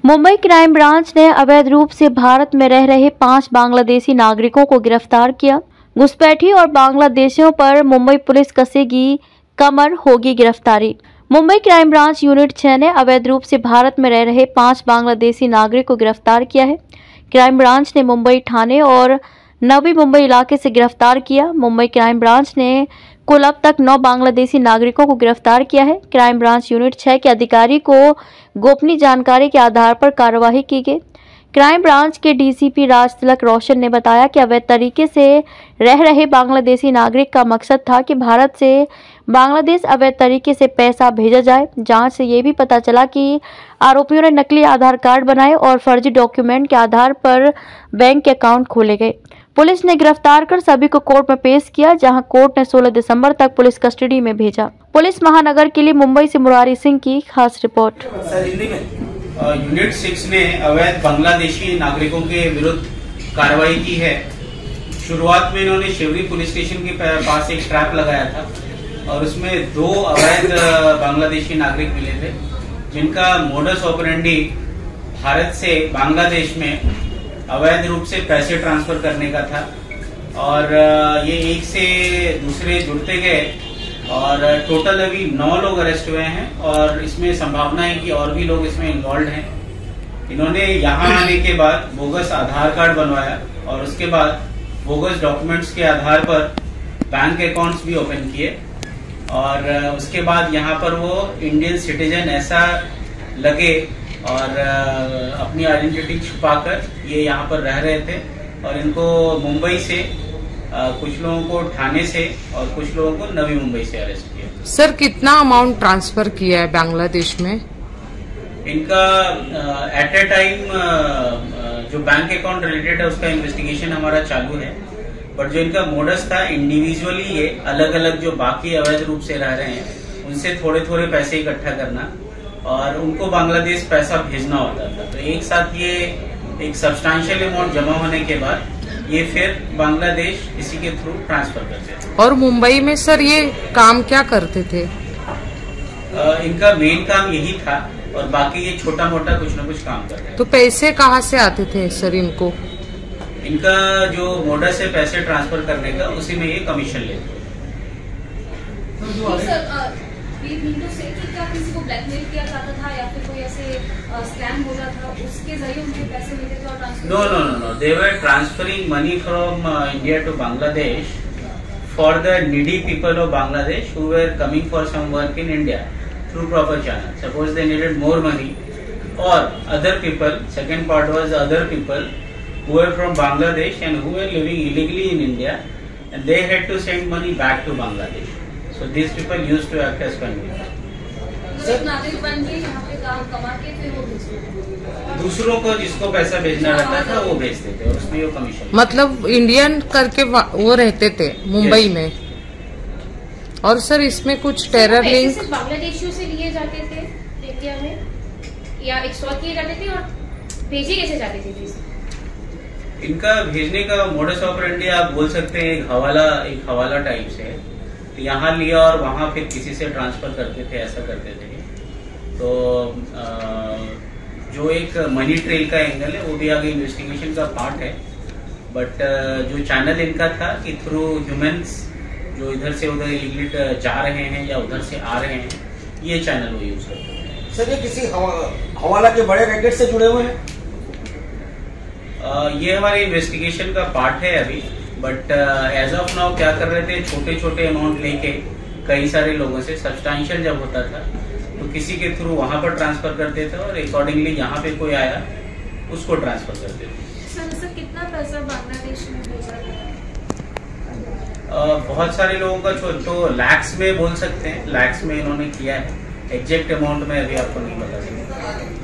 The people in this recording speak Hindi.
मुंबई क्राइम ब्रांच ने अवैध रूप से भारत में रह रहे 5 बांग्लादेशी नागरिकों को गिरफ्तार किया। घुसपैठी और बांग्लादेशियों पर मुंबई पुलिस कसेगी कमर, होगी गिरफ्तारी। मुंबई क्राइम ब्रांच यूनिट 6 ने अवैध रूप से भारत में रह रहे 5 बांग्लादेशी नागरिकों को गिरफ्तार किया है। क्राइम ब्रांच ने मुंबई ठाणे और नवी मुंबई इलाके से गिरफ्तार किया। मुंबई क्राइम ब्रांच ने कुल अब तक 9 बांग्लादेशी नागरिकों को गिरफ्तार किया है। क्राइम ब्रांच यूनिट 6 के अधिकारी को गोपनीय जानकारी के आधार पर कार्रवाई की गई। क्राइम ब्रांच के डीसीपी राज तिलक रोशन ने बताया कि अवैध तरीके से रह रहे बांग्लादेशी नागरिक का मकसद था कि भारत से बांग्लादेश अवैध तरीके से पैसा भेजा जाए। जांच से ये भी पता चला कि आरोपियों ने नकली आधार कार्ड बनाए और फर्जी डॉक्यूमेंट के आधार पर बैंक अकाउंट खोले गए। पुलिस ने गिरफ्तार कर सभी को कोर्ट में पेश किया, जहां कोर्ट ने 16 दिसंबर तक पुलिस कस्टडी में भेजा। पुलिस महानगर के लिए मुंबई से मुरारी सिंह की खास रिपोर्ट। यूनिट 6 ने अवैध बांग्लादेशी नागरिकों के विरुद्ध कार्रवाई की है। शुरुआत में इन्होंने शिवरी पुलिस स्टेशन के पास एक ट्रैप लगाया था और उसमें 2 अवैध बांग्लादेशी नागरिक मिले थे, जिनका मोडस ऑपरेंडी भारत से बांग्लादेश में अवैध रूप से पैसे ट्रांसफर करने का था। और ये एक से दूसरे जुड़ते गए और टोटल अभी 9 लोग अरेस्ट हुए हैं और इसमें संभावना है कि और भी लोग इसमें इन्वॉल्व हैं। इन्होंने यहाँ आने के बाद बोगस आधार कार्ड बनवाया और उसके बाद बोगस डॉक्यूमेंट्स के आधार पर बैंक अकाउंट्स भी ओपन किए और उसके बाद यहाँ पर वो इंडियन सिटीजन ऐसा लगे और अपनी आइडेंटिटी छुपाकर ये यहाँ पर रह रहे थे और इनको मुंबई से कुछ लोगों को ठाणे से और कुछ लोगों को नवी मुंबई से अरेस्ट किया। सर, कितना अमाउंट ट्रांसफर किया है बांग्लादेश में? इनका एट ए टाइम जो बैंक अकाउंट रिलेटेड है उसका इन्वेस्टिगेशन हमारा चालू है, बट जो इनका मोडस था इंडिविजुअली ये अलग अलग जो बाकी अवैध रूप से रह रहे हैं उनसे थोड़े थोड़े पैसे इकट्ठा करना और उनको बांग्लादेश पैसा भेजना होता था। तो एक साथ ये एक सब्सटैंशियल अमाउंट जमा होने के बाद ये फिर बांग्लादेश इसी के थ्रू ट्रांसफर करते थे। और मुंबई में सर ये काम क्या करते थे? इनका मेन काम यही था और बाकी ये छोटा मोटा कुछ न कुछ काम करते थे। तो पैसे कहाँ से आते थे सर इनको? इनका जो मोडस है पैसे ट्रांसफर करने का, उसी में ये कमीशन लेते थे। क्या किसी को ब्लैकमेल किया जाता था या फिर कोई ऐसे स्कैम हो जाता था उसके जरिए उनके पैसे मिलते थे और transfer? No. They were transferring money from India to Bangladesh for the needy people of Bangladesh who were coming for some work in India through proper channels. Suppose they needed more money or other people. Second part was other people who were from Bangladesh and who were living illegally in India and they had to send money back to Bangladesh. So these people used to act as conduits. नागरिक बन के यहाँ पे काम कमा के फिर वो भेजते, दूसरों को जिसको पैसा भेजना रहता था वो भेजते थे और उसमें वो कमीशन। मतलब इंडियन करके वो रहते थे मुंबई में। और सर इसमें कुछ टेरर लिंक बांग्लादेशियों से लिए जाते थे इंडिया में या एक्सटॉर्ट किए जाते थे और भेजे कैसे जाते थे? इनका भेजने का मोडस ऑपरेंडी आप बोल सकते हैं एक हवाला टाइप से। तो यहाँ लिया और वहाँ फिर किसी से ट्रांसफर करते थे, ऐसा करते थे। तो जो एक मनी ट्रेल का एंगल है वो भी आगे इन्वेस्टिगेशन का पार्ट है, बट जो चैनल इनका था कि थ्रू ह्यूमंस जो इधर से उधर इलीगली जा रहे हैं या उधर से आ रहे हैं, ये चैनल वो यूज करते हैं। सर, ये किसी हवाला के बड़े रैकेट से जुड़े हुए हैं? ये हमारे इन्वेस्टिगेशन का पार्ट है अभी, बट एज ऑफ नाउ क्या कर रहे थे, छोटे छोटे अमाउंट लेके कई सारे लोगों से, सब्सटैंशियल जब होता था तो किसी के थ्रू वहां पर ट्रांसफर करते थे और अकॉर्डिंगली यहाँ पे कोई आया उसको ट्रांसफर करते थे। सर कितना पैसा बांग्लादेश में भेजा गया? बहुत सारे लोगों का तो लैक्स में बोल सकते हैं, लैक्स में इन्होंने किया है। एग्जैक्ट अमाउंट में अभी आपको नहीं बता सकते।